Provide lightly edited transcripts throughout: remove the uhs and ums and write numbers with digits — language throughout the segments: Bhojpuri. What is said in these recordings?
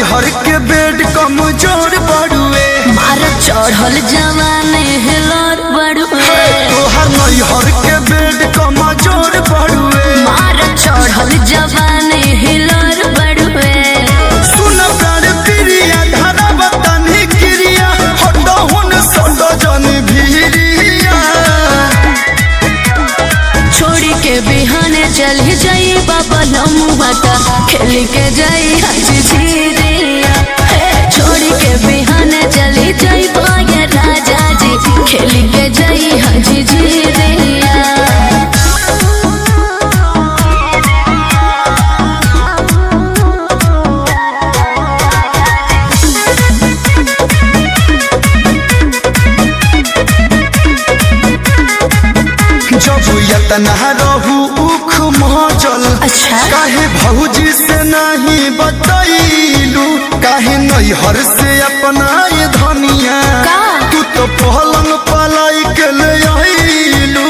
हर के बेड कमजोर बड़ुए मार चढ़ल जवाने हिलोर बड़ुए तोहर हर के बेड कमजोर बड़ुए मार चढ़ल जवाने हिलोर बड़ुए सुन प्राण प्रिया धारा बतानी क्रिया हड्डा हुन सड्डा जन भीरिया छोड़ी के बिहाने चल जाई बाबा लमुआता खेल के जाई हज झीरिया छोड़ी के बिहाने चली जाई बागे राजा जी खेल के जाई हज झीरिया। जब यतना रहू उख मचल अच्छा काहे भौजी से नहीं बतैलू काहे नैहर से अपना ये धनिया तू तो पहलंग पलाई के ले आइलू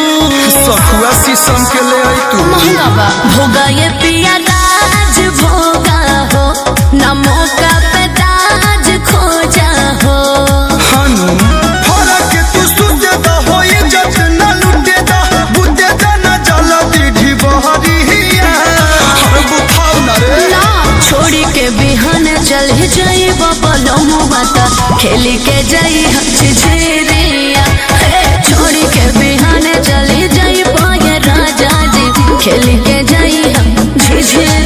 सखुआ शीशम के ले आई तू महंगा बा भोगा ये पिया राज भोगा हो न मौका पे दाज खोजा हो हनु फरक तू सुते द होई जत न लुटे द बुते द न जल दीढ़ी बहरिया हर बुखाव न रे ना छोड़ी के बिहान चल जाई बाबा लमुआता खेल के जाई हज झीरिया छोड़ी के बिहान चल जाई पाए राजा जी खेल के जाई हम झिझिया।